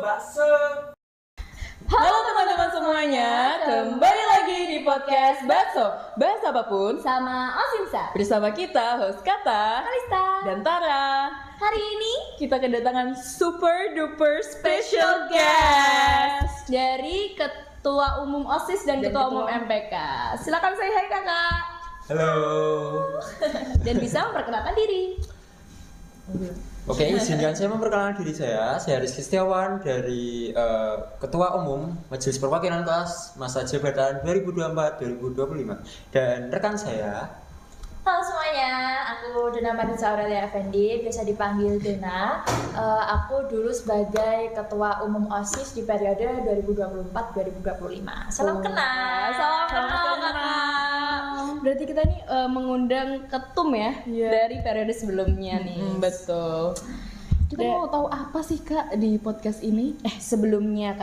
bakso. Halo teman-teman semuanya, kembali lagi di podcast Bakso. Bahas apapun sama Osimsa bersama kita host Kata, Kalista dan Tara. hari ini Kita kedatangan super duper special guest. dari Ketua Umum OSIS dan Ketua Umum MPK. Silakan say hi kakak Halo. dan bisa memperkenalkan diri. Oke, izinkan saya memperkenalkan diri saya. Saya Rizky Setiawan dari Ketua Umum Majelis Perwakilan Kelas masa jabatan 2024-2025. Dan rekan saya. Halo semuanya, aku Dena Madisa Aurelia Effendi, biasa dipanggil Dena. Aku dulu sebagai Ketua Umum OSIS di periode 2024-2025. Salam kenal. Salam kenal kakak. Berarti kita nih mengundang ketum ya dari periode sebelumnya nih. Betul. Kita mau tahu apa sih Kak di podcast ini? Sebelumnya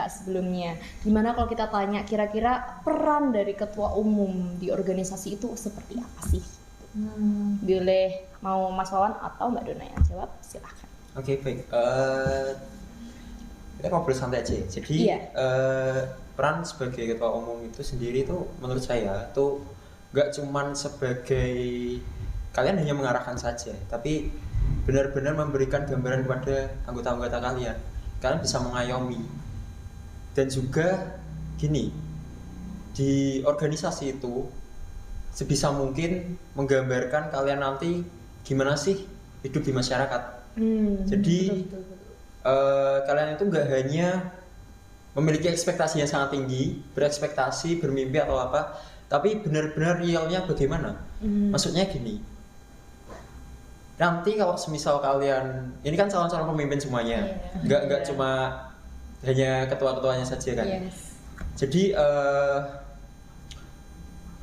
gimana kalau kita tanya kira-kira peran dari ketua umum di organisasi itu seperti apa sih? Boleh mau Mas Wawan atau Mbak Dona yang jawab, silahkan. Oke, baik. Kita ngobrol santai aja. Jadi peran sebagai Ketua Umum itu sendiri itu menurut saya tuh gak cuman sebagai kalian hanya mengarahkan saja, tapi benar-benar memberikan gambaran kepada anggota-anggota kalian. Kalian bisa mengayomi. Dan juga gini, di organisasi itu sebisa mungkin menggambarkan kalian nanti gimana sih hidup di masyarakat. Jadi betul. kalian itu nggak hanya memiliki ekspektasi yang sangat tinggi, berekspektasi, bermimpi atau apa, tapi benar-benar realnya bagaimana. Maksudnya gini, nanti kalau semisal kalian ini kan calon-calon pemimpin semuanya, nggak cuma hanya ketua-ketuanya saja kan. Jadi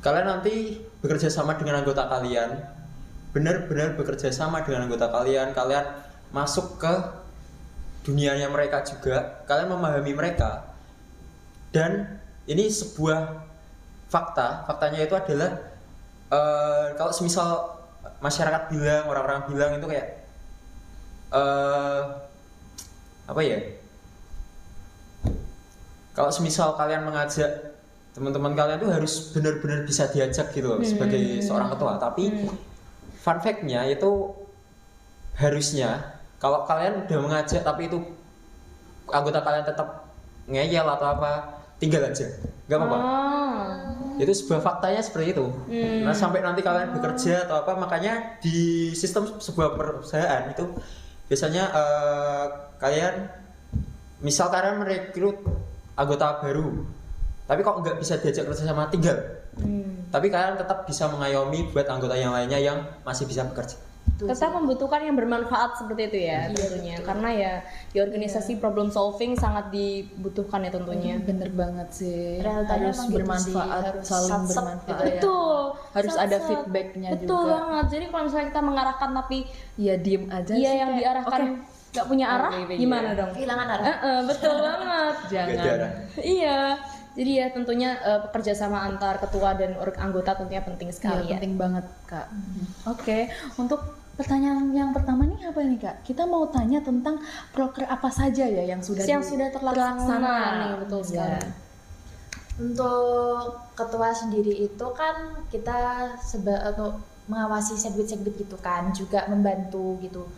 kalian nanti bekerja sama dengan anggota kalian, benar-benar bekerja sama dengan anggota kalian, kalian masuk ke dunianya mereka juga, kalian memahami mereka. Dan ini sebuah faktanya itu adalah kalau semisal masyarakat bilang, orang-orang bilang itu kayak apa ya? Kalau semisal kalian mengajak teman-teman kalian tuh harus benar-benar bisa diajak gitu loh sebagai seorang ketua. Tapi fun fact-nya itu harusnya kalau kalian udah mengajak tapi itu anggota kalian tetap ngeyel atau apa, tinggal aja, nggak apa-apa. Itu sebuah faktanya seperti itu. Nah sampai nanti kalian bekerja atau apa, makanya di sistem sebuah perusahaan itu biasanya kalian misal kalian merekrut anggota baru, tapi kok nggak bisa diajak kerja sama, tinggal. Tapi kalian tetap bisa mengayomi buat anggota yang lainnya yang masih bisa bekerja. Tetap membutuhkan yang bermanfaat seperti itu ya tentunya. Karena ya di organisasi problem solving sangat dibutuhkan ya tentunya. Bener banget sih. Realtanya Harus emang gitu bermanfaat, sih, harus saling sat-sat bermanfaat. gitu ya. Betul. Harus ada Sat-sat. feedbacknya juga. Betul banget. Jadi kalau misalnya kita mengarahkan tapi Ya diem aja iya sih. yang kayak, diarahkan nggak punya arah, Iya. gimana dong? Kehilangan arah. Betul banget. Nggak Jangan. ada arah. Iya. Jadi ya tentunya kerjasama antar ketua dan anggota tentunya penting sekali Iya, ya. penting banget Kak. Oke, untuk pertanyaan yang pertama nih apa nih Kak? Kita mau tanya tentang proker apa saja ya yang sudah terlaksana nih, betul sekali. Ya. Untuk ketua sendiri itu kan kita untuk mengawasi segbit-segbit gitu kan, juga membantu gitu,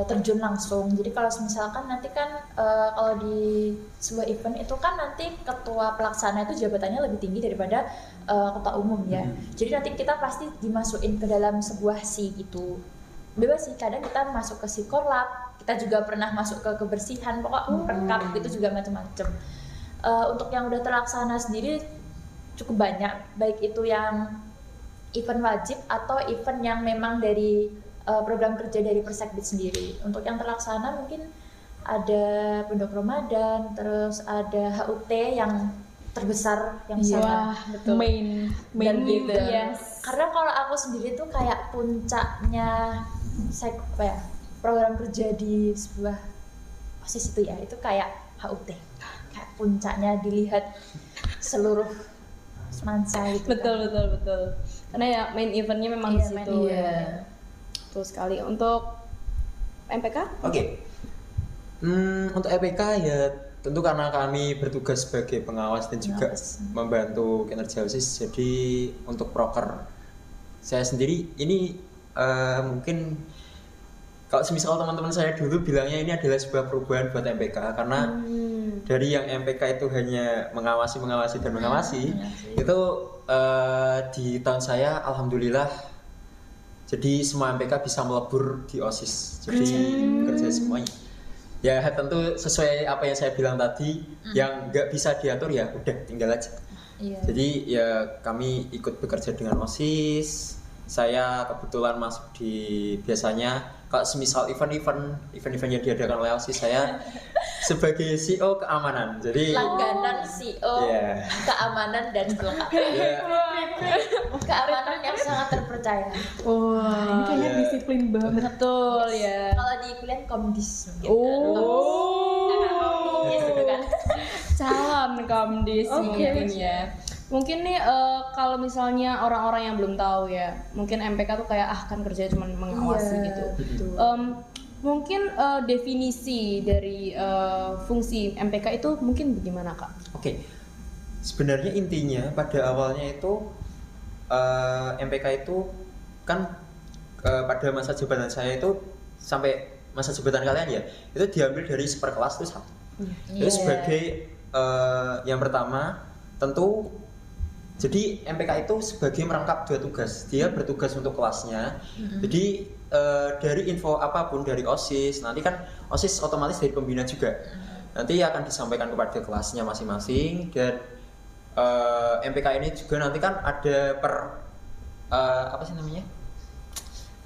terjun langsung. Jadi kalau misalkan nanti kan kalau di sebuah event itu kan nanti ketua pelaksana itu jabatannya lebih tinggi daripada ketua umum ya. Jadi nanti kita pasti dimasukin ke dalam sebuah SI gitu. Bebas sih, kadang kita masuk ke Psikolab, kita juga pernah masuk ke kebersihan, pokok perkap gitu juga macam-macam. Untuk yang udah terlaksana sendiri cukup banyak, baik itu yang event wajib atau event yang memang dari program kerja dari Persekbid sendiri. Untuk yang terlaksana mungkin ada Pondok Ramadan, terus ada HUT yang terbesar yang sangat main dan gitu. yes. Karena kalau aku sendiri tuh kayak puncaknya program kerja di sebuah OSIS itu ya, itu kayak HUT, kayak puncaknya dilihat seluruh semansa gitu. Betul. Karena ya main eventnya memang di situ. Iya. Betul sekali. Untuk MPK? Oke. Untuk EPK ya tentu karena kami bertugas sebagai pengawas dan juga membantu kinerja OSIS. Jadi untuk proker saya sendiri ini mungkin kalau semisal teman-teman saya dulu bilangnya ini adalah sebuah perubahan buat MPK karena dari yang MPK itu hanya mengawasi itu di tahun saya alhamdulillah jadi semua MPK bisa melebur di OSIS jadi bekerja semuanya ya tentu sesuai apa yang saya bilang tadi yang nggak bisa diatur ya udah tinggal aja jadi ya kami ikut bekerja dengan OSIS. Saya kebetulan masuk di biasanya kalau semisal event yang diadakan oleh OSIS saya sebagai CEO keamanan. Jadi langganan CEO keamanan dan kelengkapan. Keamanan yang sangat terpercaya. Wah, ini kayaknya disiplin banget. Betul ya. Kalau di kuliah komdis. Gitu kan. Calon komdis mungkin ya. Mungkin nih kalau misalnya orang-orang yang belum tahu ya, mungkin MPK tuh kayak kan kerja cuma mengawasi gitu. Mungkin definisi dari fungsi MPK itu mungkin bagaimana Kak? Oke. Sebenarnya intinya pada awalnya itu MPK itu kan pada masa jabatan saya itu sampai masa jabatan kalian ya itu diambil dari seperkelas itu satu. Itu sebagai yang pertama tentu jadi MPK itu sebagai merangkap dua tugas. Dia bertugas untuk kelasnya. Jadi dari info apapun dari OSIS, nanti kan OSIS otomatis dari pembina juga. Nanti akan disampaikan kepada kelasnya masing-masing dan MPK ini juga nanti kan ada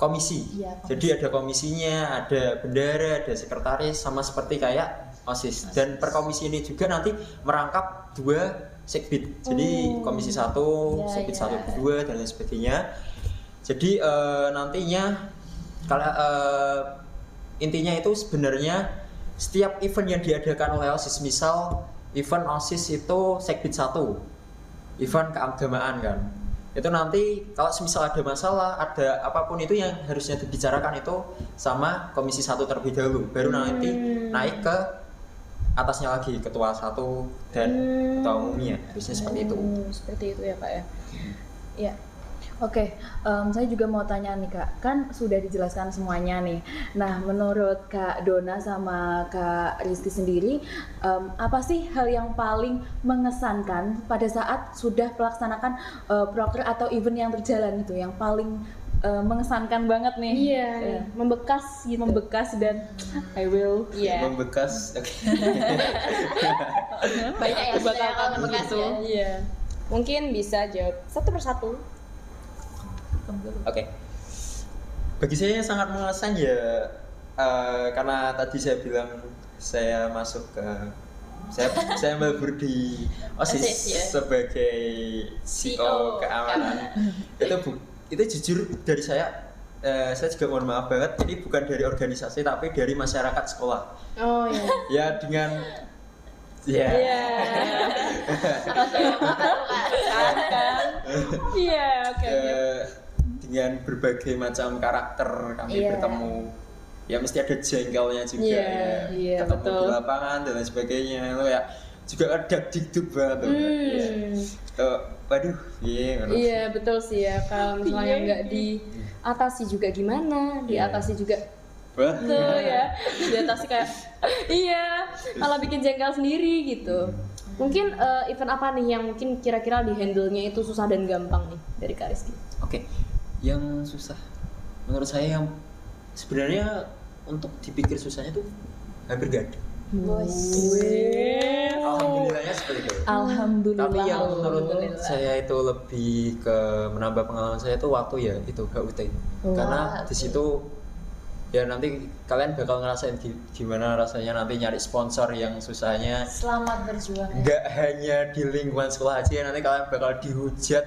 komisi. Jadi ada komisinya, ada bendara, ada sekretaris sama seperti kayak OSIS. Dan per komisi ini juga nanti merangkap dua Sekbid, jadi komisi 1, Sekbid 1, 2 dan lain sebagainya. Jadi nantinya kalau intinya itu sebenarnya setiap event yang diadakan oleh OSIS, misal event OSIS itu Sekbid 1, event keagamaan kan. Itu nanti kalau semisal ada masalah, ada apapun itu yang harusnya dibicarakan itu sama komisi 1 terlebih dahulu, baru nanti naik ke atasnya lagi ketua 1 dan ketua umumnya harusnya seperti itu. Seperti itu ya Kak ya. Ya. Oke, saya juga mau tanya nih Kak, kan sudah dijelaskan semuanya nih. Nah, menurut Kak Dona sama Kak Rizky sendiri, apa sih hal yang paling mengesankan pada saat sudah melaksanakan proker atau event yang berjalan itu, yang paling mengesankan banget nih? Iya. Membekas gitu. Membekas dan I will. Membekas. Banyak ya bakal membekas gitu. ya. Iya. Mungkin bisa jawab satu persatu. Oke. Bagi saya yang sangat mengesan ya karena tadi saya bilang saya masuk ke saya melebur di OSIS sebagai CEO keamanan. Itu jujur dari saya juga mohon maaf banget ini bukan dari organisasi tapi dari masyarakat sekolah. Oh iya. Ya dengan oke. Dengan berbagai macam karakter kami bertemu ya mesti ada jengkelnya juga ketemu betul. di lapangan dan lain sebagainya itu ya juga ada dikduk banget waduh iya betul sih ya kalau misalnya nggak diatasi juga gimana diatasi juga betul ya diatasi kayak malah bikin jengkel sendiri gitu. Mungkin event apa nih yang mungkin kira-kira di handle-nya itu susah dan gampang nih dari Kak Rizky? Oke. Yang susah menurut saya yang sebenarnya untuk dipikir susahnya tuh hampir gak ada. Alhamdulillahnya seperti itu. Alhamdulillah. Tapi yang menurut saya itu lebih ke menambah pengalaman saya itu waktu ya itu HUT. Karena di situ ya nanti kalian bakal ngerasain gimana rasanya nanti nyari sponsor yang susahnya. Selamat berjuang. Nggak hanya di lingkungan sekolah aja, nanti kalian bakal dihujat.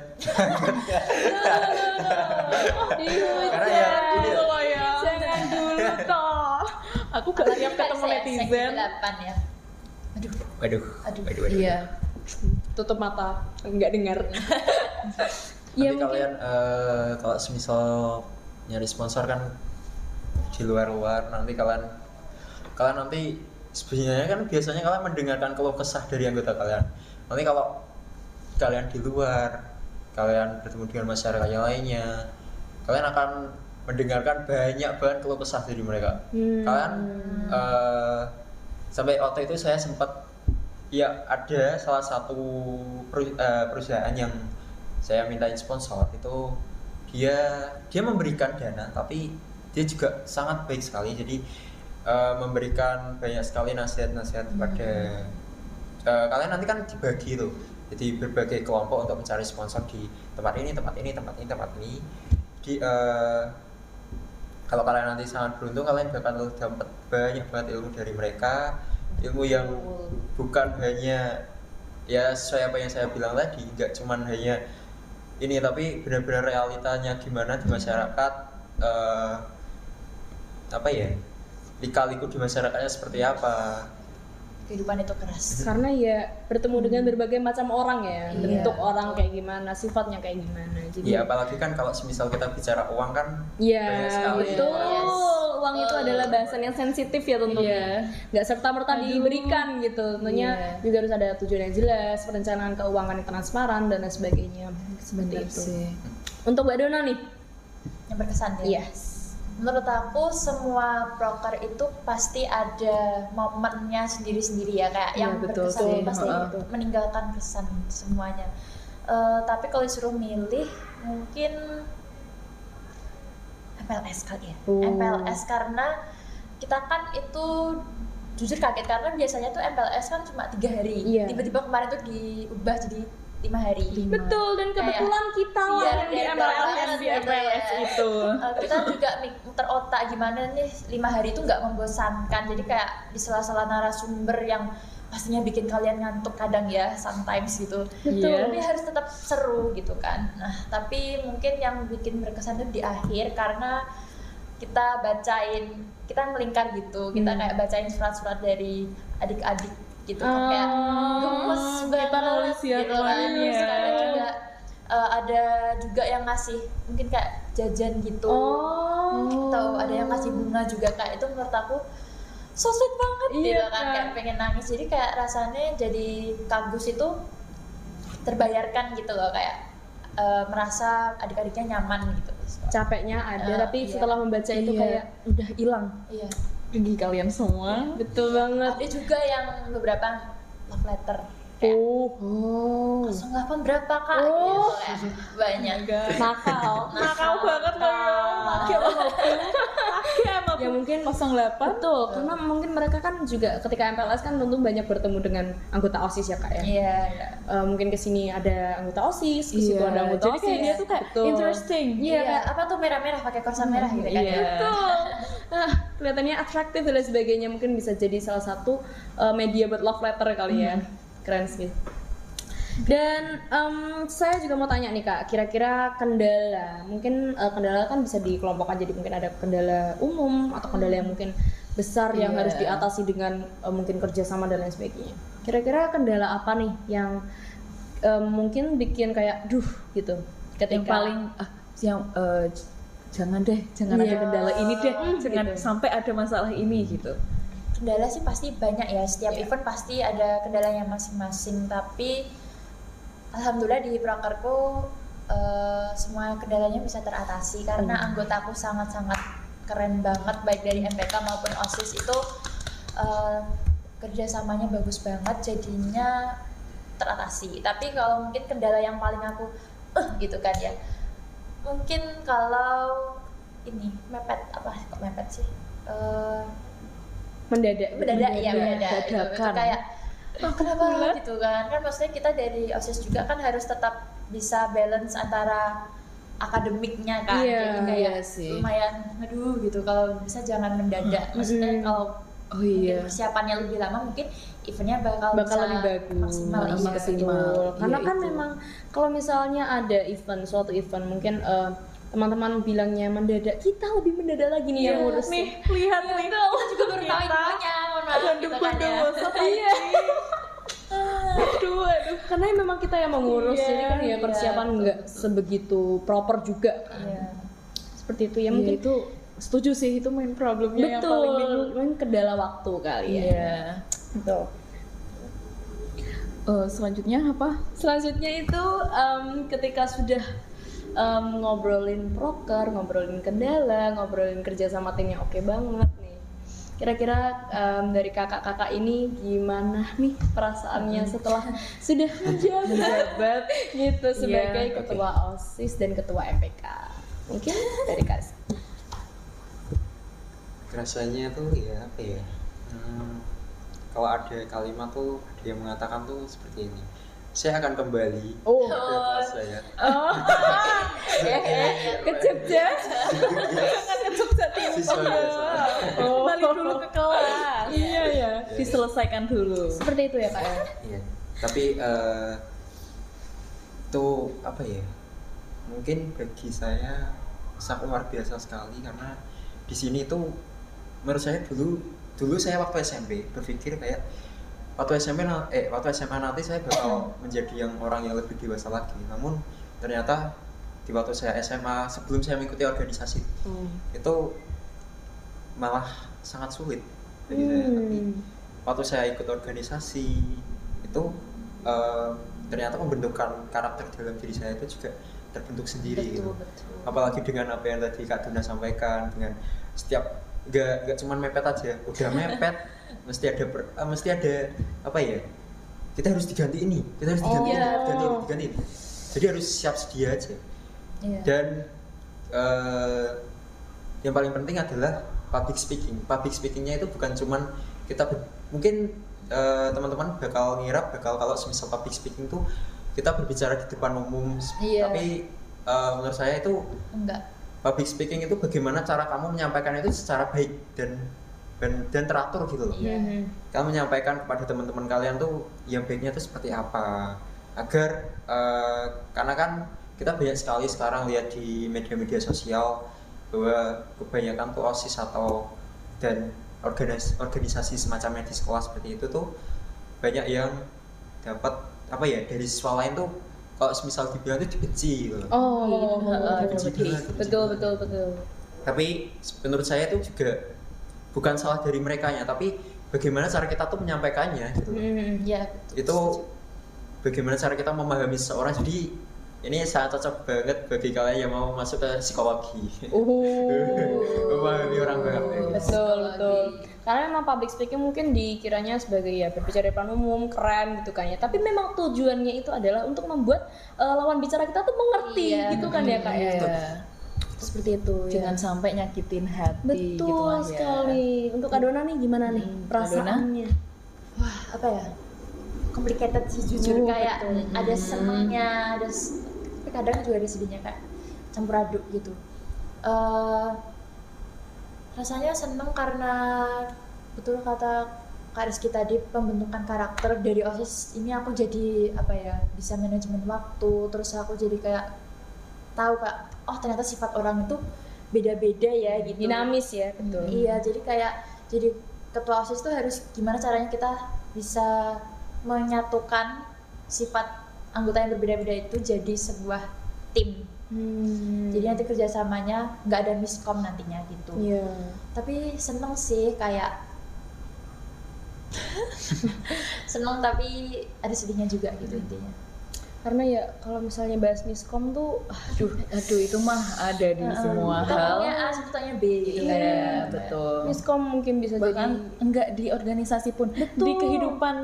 Karena ya ini jangan dulu toh. Aku gak siap ketemu netizen. Ya. Waduh. Iya. Tutup mata, nggak dengar. Nanti kalian kalau semisal nyari sponsor kan di luar nanti kalian nanti sebenarnya kan biasanya kalian mendengarkan keluh kesah dari anggota kalian. Nanti kalau kalian di luar, kalian bertemu dengan masyarakat yang lainnya, kalian akan mendengarkan banyak banget keluh kesah dari mereka. Kalian sampai waktu itu saya sempat ya ada salah satu perusahaan yang saya mintain sponsor itu dia memberikan dana, tapi dia juga sangat baik sekali. Jadi memberikan banyak sekali nasihat-nasihat kepada kalian. Nanti kan dibagi tuh, jadi berbagai kelompok untuk mencari sponsor di tempat ini. Di kalau kalian nanti sangat beruntung, kalian bakal dapat banyak banget ilmu dari mereka, ilmu yang bukan hanya ya sesuai apa yang saya bilang tadi, nggak cuman hanya ini, tapi benar-benar realitanya gimana di masyarakat, apa ya, lika-liku di masyarakatnya seperti apa. Kehidupan itu keras. Karena ya bertemu dengan berbagai macam orang ya, Iya. bentuk orang kayak gimana, sifatnya kayak gimana. Jadi Ya apalagi kan kalau semisal kita bicara uang kan ya banyak sekali. betul. Yes. Uang itu adalah bahasan yang sensitif ya tentunya. Nggak serta-merta diberikan gitu. Tentunya juga harus ada tujuan yang jelas, perencanaan keuangan yang transparan dan lain sebagainya. Seperti Bener itu. sih. Untuk Mbak Dona nih. Yang berkesan ya. Yes. Menurut aku semua proker itu pasti ada momennya sendiri-sendiri ya, kayak yang betul berkesan sih. itu pasti Heeh. meninggalkan kesan semuanya. Tapi kalau disuruh milih mungkin MPLS kali ya. MPLS karena kita kan itu jujur kaget karena biasanya tuh MPLS kan cuma 3 hari. Iya. Tiba-tiba kemarin tuh diubah jadi 5 hari. Betul, dan kebetulan kita lah yang di MPLS di MPLS itu. Kita juga muter otak gimana nih 5 hari itu nggak membosankan, jadi kayak di sela-sela narasumber yang pastinya bikin kalian ngantuk kadang ya sometimes gitu. Betul. Tapi harus tetap seru gitu kan. Nah tapi mungkin yang bikin berkesan itu di akhir karena kita melingkar gitu, kita kayak bacain surat-surat dari adik-adik gitu, kayak gemes banget kita nulis ya gitu kan. kawannya. Terus kadang juga ada juga yang ngasih mungkin kayak jajan gitu, atau ada yang ngasih bunga juga, kayak itu menurut aku so sweet banget gitu kan, kayak pengen nangis. Jadi kayak rasanya jadi kampus itu terbayarkan gitu loh, kayak merasa adik-adiknya nyaman gitu. Capeknya ada, tapi iya. setelah membaca itu Iya. kayak udah hilang. Iya. Bagi kalian semua. Betul banget. Ada juga yang beberapa love letter kayak Oh. 08 berapa kak gitu kayak banyak. Nakal banget ya mungkin 08. betul, karena mungkin mereka kan juga ketika MPLS kan tentu banyak bertemu dengan anggota OSIS ya kak ya. Iya. Mungkin kesini ada anggota OSIS, kesitu Iya, ada anggota jadi OSIS. kayak dia tuh kayak Betul. interesting. Iya, kayak Apa tuh merah-merah pakai korset merah gitu kan Iya. ya. betul. Kelihatannya atraktif dan lain sebagainya, mungkin bisa jadi salah satu media buat love letter kali ya. Keren sih. Dan saya juga mau tanya nih kak, kira-kira kendala, mungkin kendala kan bisa dikelompokkan jadi mungkin ada kendala umum atau kendala yang mungkin besar yang harus diatasi dengan mungkin kerjasama dan lain sebagainya. Kira-kira kendala apa nih yang mungkin bikin kayak duh gitu ketika Yang paling jangan Iya. ada kendala ini deh, jangan Gitu. sampai ada masalah ini gitu. Kendala sih pasti banyak ya, setiap event pasti ada kendalanya masing-masing, tapi alhamdulillah di prokerku semua kendalanya bisa teratasi karena anggotaku sangat-sangat keren banget, baik dari MPK maupun OSIS itu kerjasamanya bagus banget, jadinya teratasi. Tapi kalau mungkin kendala yang paling aku gitu kan ya, mungkin kalau ini mepet sih, mendadak ya mendadak gitu. Itu dadakan. kayak kenapa gitu kan maksudnya kita dari OSIS juga kan harus tetap bisa balance antara akademiknya kan, Iya, jadi kayak iya sih. lumayan aduh gitu, kalau bisa jangan mendadak, maksudnya kalau mungkin persiapannya lebih lama mungkin eventnya bakal bisa lebih bagus, maksimal, iya. maksimal. Betul. Karena Iya, kan itu. memang kalau misalnya ada suatu event mungkin teman-teman bilangnya mendadak, kita lebih mendadak lagi nih yang ngurus. Nih, lihat nih. Kita juga baru tahu infonya, mohon maaf gitu kan ya. Iya. Aduh. Karena memang kita yang mengurus, Iya, jadi kan ya persiapan nggak sebegitu proper juga. Iya. Seperti itu ya Mungkin mungkin. itu setuju sih, itu main problemnya yang paling bingung. Betul, main kendala waktu kali ya. Iya. Betul. Selanjutnya apa? Selanjutnya itu ketika sudah ngobrolin proker, ngobrolin kendala, ngobrolin kerja sama tim yang oke banget nih. Kira-kira dari kakak-kakak ini gimana nih perasaannya setelah sudah menjabat gitu sebagai ketua OSIS dan ketua MPK? Mungkin dari Kak. Rasanya tuh ya apa ya, kalau ada kalimat tuh ada yang mengatakan tuh seperti ini, saya akan kembali ke kelas saya. Ke Jogja. Ke Jogja Siswa biasa. Balik dulu ke kelas. Iya ya, diselesaikan dulu. Seperti itu ya Kak ya. Iya. Tapi itu apa ya? Mungkin bagi saya sangat luar biasa sekali karena di sini tuh menurut saya dulu saya waktu SMP berpikir kayak waktu SMA nanti saya bakal menjadi orang yang lebih dewasa lagi. Namun ternyata di waktu saya SMA sebelum saya mengikuti organisasi itu malah sangat sulit bagi saya. Tapi waktu saya ikut organisasi itu ternyata pembentukan karakter dalam diri saya itu juga terbentuk sendiri. Betul, gitu. betul. Apalagi dengan apa yang tadi Kak Duna sampaikan, dengan setiap nggak cuma mepet aja, udah mepet mesti ada apa ya, kita harus diganti ini, kita harus diganti diganti. Jadi harus siap sedia aja. Dan yang paling penting adalah public speakingnya itu bukan cuman kita mungkin teman-teman bakal kalau semisal public speaking tuh kita berbicara di depan umum, tapi menurut saya itu Enggak. Public speaking itu bagaimana cara kamu menyampaikan itu secara baik dan teratur gitu loh. Kamu menyampaikan kepada teman-teman kalian tuh yang baiknya itu seperti apa, agar karena kan kita banyak sekali sekarang lihat di media-media sosial bahwa kebanyakan tuh OSIS dan organisasi semacamnya di sekolah seperti itu tuh banyak yang dapat apa ya dari siswa lain tuh kalau misal dibilang itu dibenci gitu. Betul. Tapi menurut saya itu juga bukan salah dari merekanya, tapi bagaimana cara kita tuh menyampaikannya gitu. Itu bagaimana cara kita memahami seseorang. Jadi ini sangat cocok banget bagi kalian yang mau masuk ke psikologi. Memahami orang banget. Betul. Karena memang public speaking mungkin dikiranya sebagai ya berbicara di depan umum keren gitu kan ya. Tapi memang tujuannya itu adalah untuk membuat lawan bicara kita tuh mengerti gitu kan ya Kak ya. Seperti itu. Jangan sampai nyakitin hati. Betul gitu lah, sekali. Untuk Kak Dona nih gimana nih perasaannya? Wah, apa ya? Complicated sih jujur, kayak ada senengnya, tapi kadang juga ada sedihnya, kayak campur aduk gitu. Rasanya seneng karena betul kata Kak Rizky tadi, pembentukan karakter dari OSIS ini aku jadi apa ya, bisa manajemen waktu, terus aku jadi kayak tahu Kak, oh ternyata sifat orang itu beda-beda ya gitu. Dinamis ya, betul. Iya, jadi ketua OSIS itu harus gimana caranya kita bisa menyatukan sifat anggota yang berbeda-beda itu jadi sebuah tim. Jadi nanti kerjasamanya nggak ada miskom nantinya gitu. Tapi seneng sih, kayak seneng tapi ada sedihnya juga gitu intinya. Karena ya kalau misalnya bahas miskom tuh aduh itu mah ada di semua hal. Sebetulnya A, sebetulnya B gitu. Iya, betul. miskom mungkin bisa Bahkan jadi enggak di organisasi pun, Betul. di kehidupan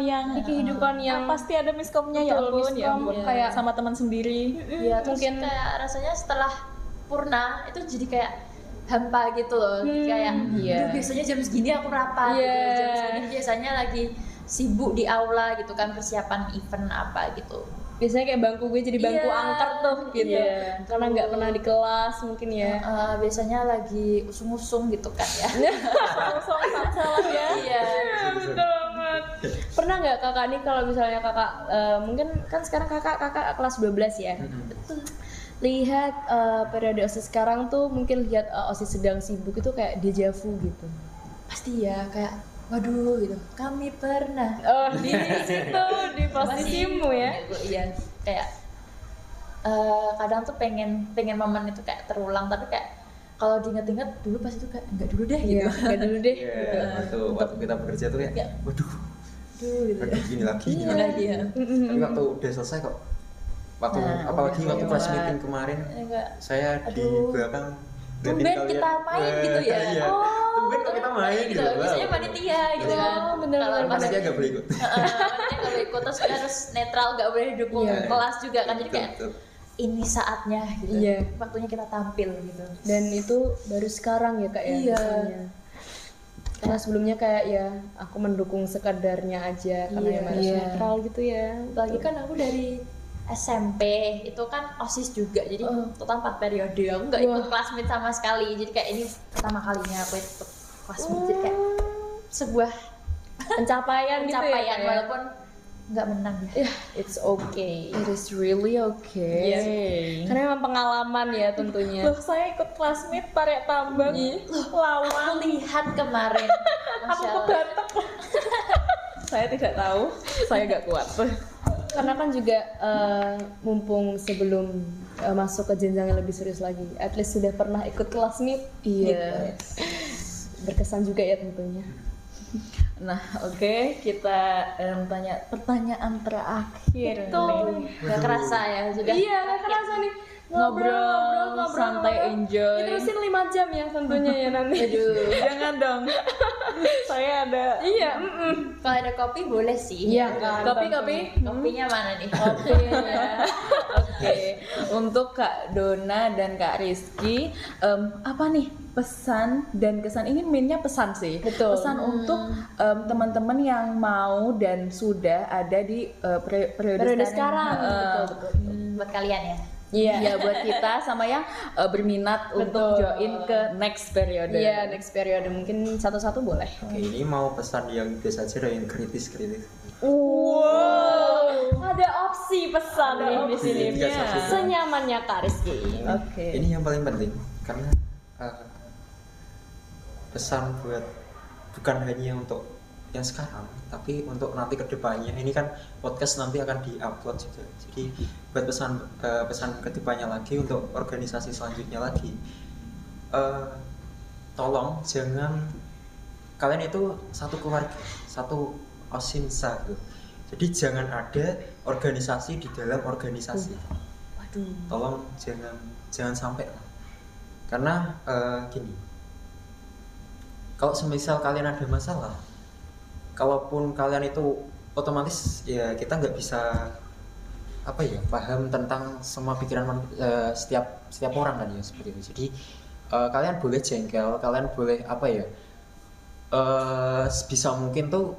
yang pasti ada miskomnya. Ya Betul, ampun, miskom, kayak ya. sama teman sendiri. Iya, terus mungkin- kayak rasanya setelah purna itu jadi kayak hampa gitu loh. Kayak iya. biasanya jam segini aku rapat gitu. Iya. Jam segini biasanya lagi sibuk di aula gitu kan, persiapan event apa gitu. biasanya kayak bangku gue jadi bangku Iya. angker tuh gitu. Iya. Karena nggak pernah di kelas mungkin ya. Biasanya lagi usung-usung gitu kan ya. Salah ya. Iya. Betul banget. Pernah nggak kakak nih kalau misalnya kakak mungkin kan sekarang kakak kelas 12 ya. Betul. Lihat periode OSIS sekarang tuh mungkin lihat OSIS sedang sibuk itu kayak deja vu gitu. Pasti ya, kayak waduh gitu. Kami pernah Di situ di posisimu ya. Iya, kayak kadang tuh pengen momen itu kayak terulang, tapi kayak kalau diinget-inget dulu pas itu kayak enggak dulu deh gitu. Iya, enggak dulu deh. Iya, waktu kita bekerja tuh kayak, waduh, Gitu. aduh gini lagi. Lagi ya. Tapi waktu udah selesai kok, waktu apalagi waktu class meeting kemarin, Enggak. saya di Aduh. belakang Tumben liatin kalian. kita main gitu ya. Iya. Tumben kok kita main gitu. Biasanya Wow. panitia gitu kan. bener, Kalau bener. pas Panitia nggak boleh ikut. panitia nggak boleh ikut, terus kita harus netral, nggak boleh dukung kelas juga kan, jadi kayak Betul. ini saatnya gitu. Iya. Waktunya kita tampil gitu. Dan itu baru sekarang ya Kak ya. Iya. kesannya. Karena sebelumnya kayak ya aku mendukung sekadarnya aja karena Iya. yang harus Iya. netral gitu ya. Apalagi kan aku dari SMP itu kan OSIS juga, jadi total 4 periode aku nggak ikut classmate sama sekali, jadi kayak ini pertama kalinya aku ikut classmate, jadi kayak sebuah Pencapaian gitu ya. pencapaian Kak, ya. walaupun nggak menang ya. It's okay. It is really okay. Iya. Karena memang pengalaman ya tentunya. Loh, saya ikut classmate tarik tambang. Lawan. Aku lihat kemarin, Masya Allah. Saya tidak tahu. Saya nggak kuat. Karena kan juga mumpung sebelum masuk ke jenjang yang lebih serius lagi, at least sudah pernah ikut kelas meet. Iya. Berkesan juga ya tentunya. Nah, oke, kita tanya pertanyaan terakhir. Itu Nggak kerasa ya sudah. iya, nggak kerasa nih Ngobrol, santai, enjoy. Diterusin 5 jam ya tentunya ya nanti. Aduh, jangan dong. Saya ada. Iya, Kalau ada kopi boleh sih. Iya kan. Kopi. Kopinya mana nih? Ya. Oke, untuk Kak Dona dan Kak Rizky, apa nih pesan dan kesan, ini mainnya pesan sih. Betul. Pesan untuk teman-teman yang mau dan sudah ada di periode sekarang. Betul. Buat kalian ya. Iya. Ya, buat kita sama yang berminat untuk Betul. join ke next periode. Iya, next periode mungkin satu-satu boleh. Oke, ini mau pesan yang biasa aja, yang kritis. Wow, ada opsi pesan nih di sini. Dikasih opsi. Senyamannya Kak Rizky. Oke. Ini yang paling penting karena pesan buat bukan hanya untuk yang sekarang, tapi untuk nanti kedepannya. Ini kan podcast nanti akan diupload juga, jadi buat pesan kedepannya lagi untuk organisasi selanjutnya lagi, tolong jangan, kalian itu satu keluarga, satu osimsa gitu. Jadi jangan ada organisasi di dalam organisasi. Waduh. Tolong jangan sampai lah. Karena gini, kalau semisal kalian ada masalah, kalaupun kalian itu otomatis ya kita nggak bisa paham tentang semua pikiran setiap orang kan ya, seperti itu. Jadi kalian boleh jengkel, kalian boleh sebisa mungkin tuh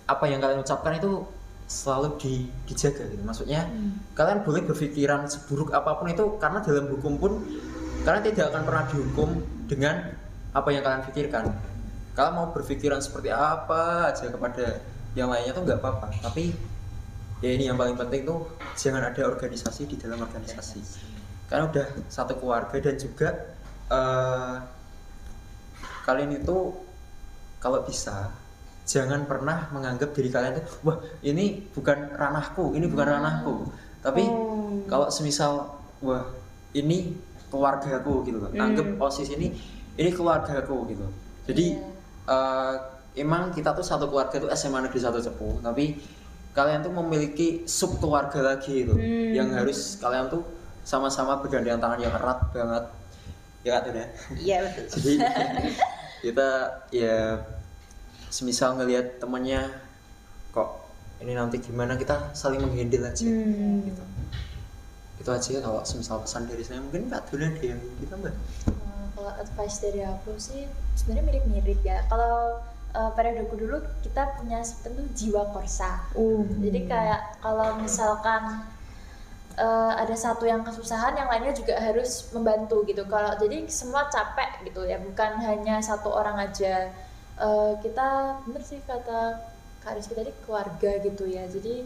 apa yang kalian ucapkan itu selalu dijaga gitu. Maksudnya kalian boleh berpikiran seburuk apapun itu, karena dalam hukum pun kalian tidak akan pernah dihukum dengan apa yang kalian pikirkan. Kalian mau berpikiran seperti apa aja kepada yang lainnya tuh nggak apa-apa, tapi ya ini yang paling penting tuh jangan ada organisasi di dalam organisasi, karena udah satu keluarga. Dan juga kalian itu kalau bisa jangan pernah menganggap diri kalian tuh wah ini bukan ranahku, tapi kalau semisal wah ini keluargaku gitu loh, anggap OSIS ini keluargaku gitu. Jadi emang kita tuh satu keluarga tuh SMA Negeri 1 Cepu, tapi kalian tuh memiliki sub keluarga lagi gitu, yang harus kalian tuh sama-sama bergandengan tangan yang erat banget, ya kan ya? Iya betul. Jadi kita ya semisal ngelihat temannya kok ini nanti gimana, kita saling menghandle aja gitu. Itu aja kalau semisal pesan dari saya. Mungkin Kak Dona ada yang ditambah? Kalau advice dari aku sih sebenarnya mirip-mirip ya. Kalau periodeku dulu kita punya tentu jiwa korsa. Jadi kayak kalau misalkan ada satu yang kesusahan, yang lainnya juga harus membantu gitu. Kalau jadi semua capek gitu ya, bukan hanya satu orang aja. Kita bener sih kata Kak Rizky tadi, keluarga gitu ya. Jadi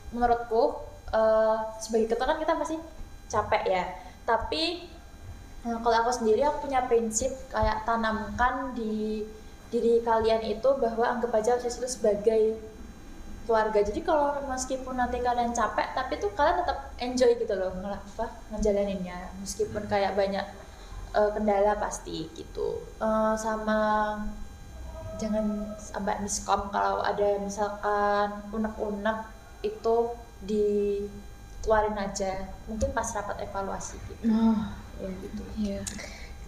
menurutku sebagai ketua kan kita pasti capek ya. Tapi kalau aku sendiri, aku punya prinsip kayak tanamkan di diri kalian itu bahwa anggap aja OSIS itu sebagai keluarga. Jadi kalau meskipun nanti kalian capek, tapi tuh kalian tetap enjoy gitu loh ngejalaninnya, meskipun kayak banyak kendala pasti gitu. Sama jangan sampai miskom kalau ada misalkan unek-unek itu dikeluarin aja, mungkin pas rapat evaluasi gitu. Ya gitu. Iya.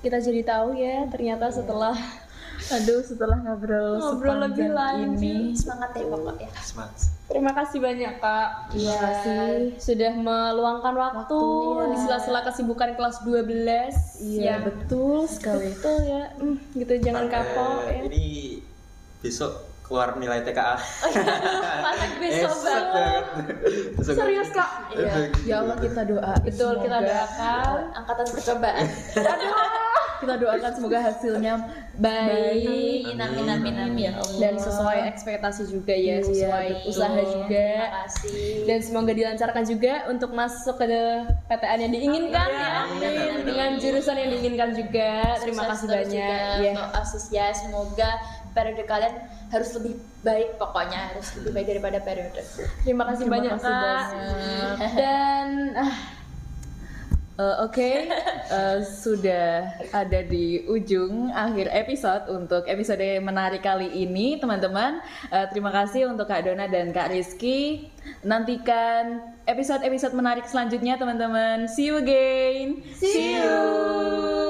Kita jadi tahu ya ternyata setelah Setelah ngobrol lebih sepanjang lanjut. ini, Semangat ya pokoknya. Semangat. terima kasih banyak Kak. Terima kasih. Sudah meluangkan waktu Waktunya. di sela-sela kesibukan kelas 12. iya betul sekali. Betul ya. Gitu jangan kapok ya. Ini besok keluar nilai TKA. Masa besok banget. Besok- Serius Kak? Iya. Ya Allah kita doa. Betul, kita semoga- doakan. Angkatan percobaan. Kita doakan semoga hasilnya baik. Amin, amin, amin. Ya Allah. Dan sesuai ekspektasi juga ya, Iya, sesuai betul. usaha juga. Terima kasih. Dan semoga dilancarkan juga untuk masuk ke PTN yang diinginkan ya. Amin. Dengan jurusan yang diinginkan juga. Terima Sukses kasih terus banyak. juga Ya. untuk ASIS ya. Semoga periode kalian harus lebih baik, pokoknya harus lebih baik daripada periode. Terima kasih Terima banyak kasih Kak. banyak. Dan Oke, sudah ada di ujung akhir episode untuk episode menarik kali ini, teman-teman. Terima kasih untuk Kak Dona dan Kak Rizky. Nantikan episode-episode menarik selanjutnya, teman-teman. See you again. see you.